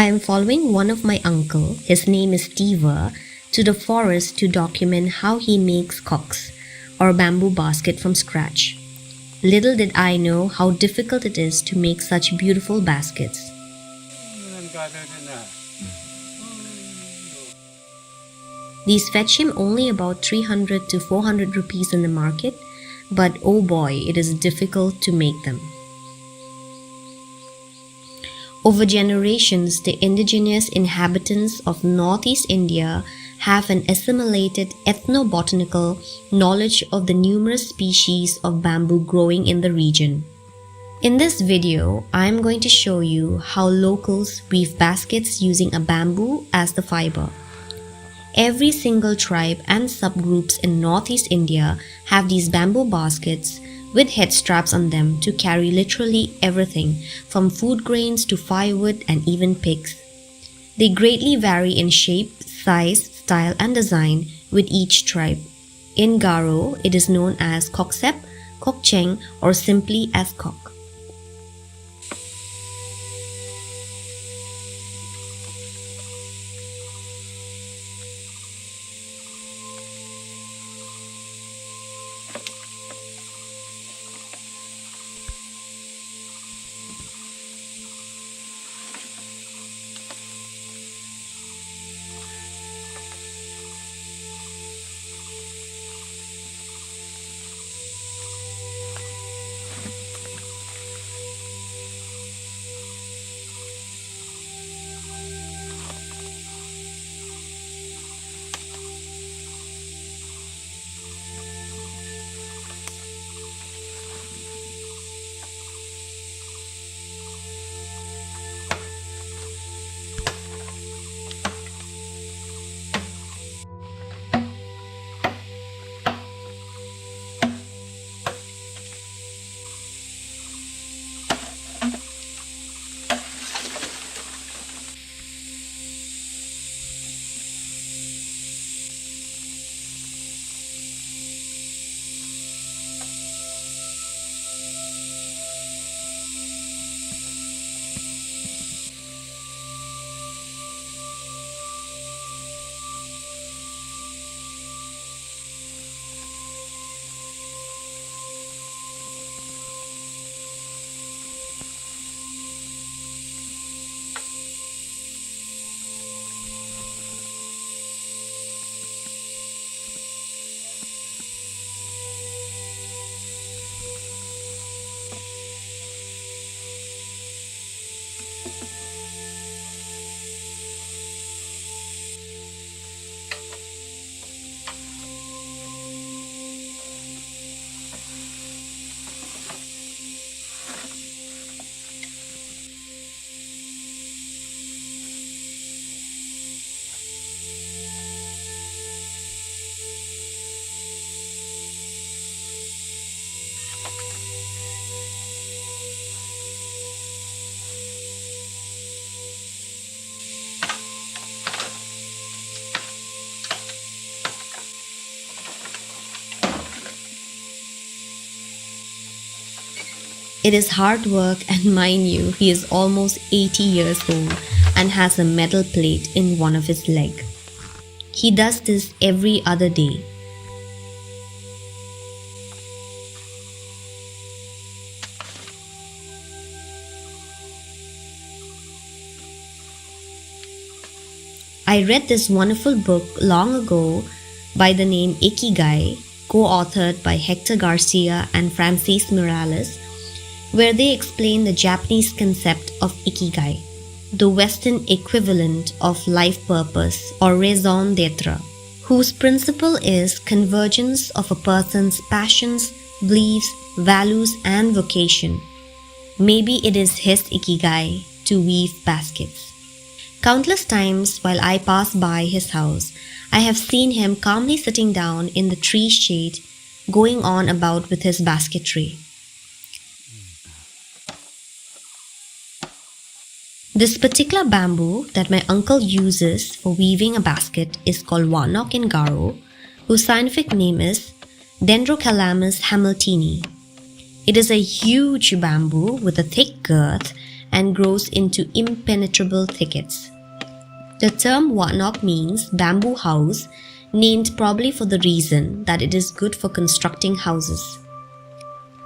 I am following one of my uncle, his name is Steve, to the forest to document how he makes koks, or bamboo basket from scratch. Little did I know how difficult it is to make such beautiful baskets. These fetch him only about 300 to 400 rupees in the market, but oh boy, it is difficult to make them. Over generations, the indigenous inhabitants of northeast India have an assimilated ethnobotanical knowledge of the numerous species of bamboo growing in the region. In this video, I am going to show you how locals weave baskets using a bamboo as the fibre. Every single tribe and subgroups in northeast India have these bamboo baskets with head straps on them to carry literally everything from food grains to firewood and even pigs. They greatly vary in shape, size, style and design with each tribe. In Garo, it is known as koksep, kokcheng or simply as kok. It is hard work and mind you, he is almost 80 years old and has a metal plate in one of his legs. He does this every other day. I read this wonderful book long ago by the name Ikigai, co-authored by Hector Garcia and Francis Morales, where they explain the Japanese concept of Ikigai, the Western equivalent of life purpose or raison d'etre, whose principle is convergence of a person's passions, beliefs, values and vocation. Maybe it is his Ikigai to weave baskets. Countless times while I pass by his house, I have seen him calmly sitting down in the tree shade, going on about with his basketry. This particular bamboo that my uncle uses for weaving a basket is called wanok in Garo, whose scientific name is Dendrocalamus hamiltoni. It is a huge bamboo with a thick girth and grows into impenetrable thickets. The term wanok means bamboo house, named probably for the reason that it is good for constructing houses.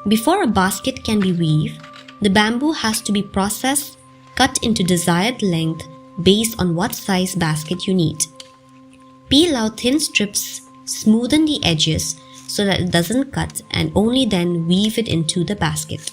Before a basket can be weaved, the bamboo has to be processed, cut into desired length based on what size basket you need. Peel out thin strips, smoothen the edges so that it doesn't cut, and only then weave it into the basket.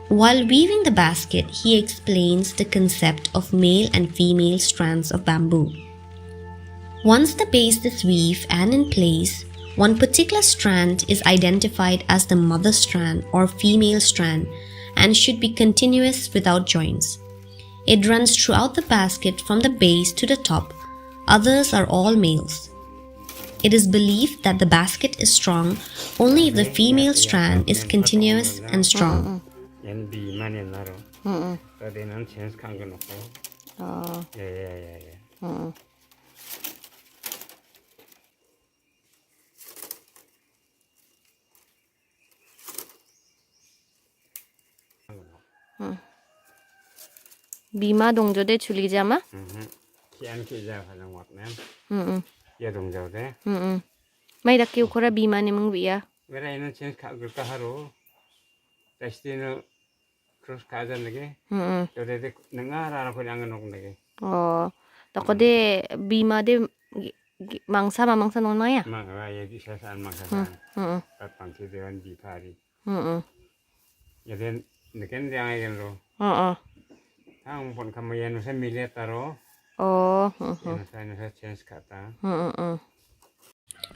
While weaving the basket, he explains the concept of male and female strands of bamboo. Once the base is weaved and in place, one particular strand is identified as the mother strand or female strand and should be continuous without joints. It runs throughout the basket from the base to the top. Others are all males. It is believed that the basket is strong only if the female strand is continuous and strong. Bima dongjo de chuli jama? Kian kija kadang wak ya dongjau de. May dakyo kora bima ni mong biya. Wera ino change ka gurka haro. Testi no cross kajan lagi. Jadi de nengar arah ko jangan nong lagi. Oh, Tako de bima de mangsa mamangsa nong na ya. Mang wa ya di sasan mang sasan. Pat pang si dewan di pari. Ya den neken yang ayen lo. Ang pon kamayan sa milet taro. Oh. Sa change kata.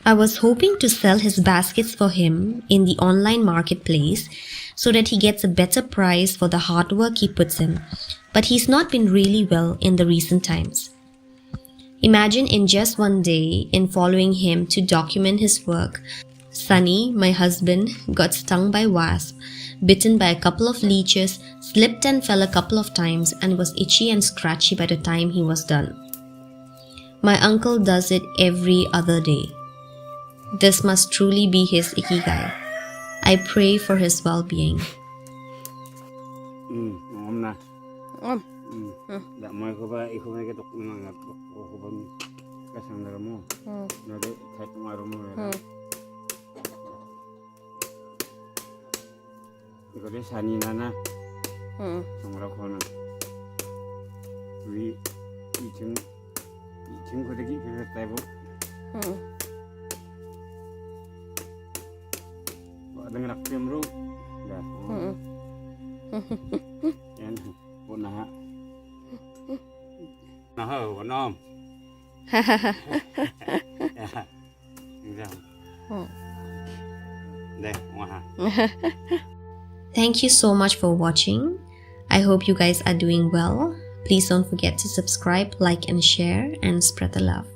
I was hoping to sell his baskets for him in the online marketplace so that he gets a better price for the hard work he puts in, but he's not been really well in the recent times. Imagine in just one day, in following him to document his work, Sunny, my husband, got stung by wasp, bitten by a couple of leeches, slipped and fell a couple of times, and was itchy and scratchy by the time he was done. My uncle does it every other day. This must truly be his ikigai. I pray for his well-being. Om na. Da mai ko ba iko na ketok na ko ba kasang na mo. Na de kahit maro mo. Iko de sani na. Song ra ko na. Wi iching ko de ki ke taibo. Dengan aku yang bro, dah. Yan, pun nah. Nah, pun om. Deh, wah. Thank you so much for watching. I hope you guys are doing well. Please don't forget to subscribe, like and share, and spread the love.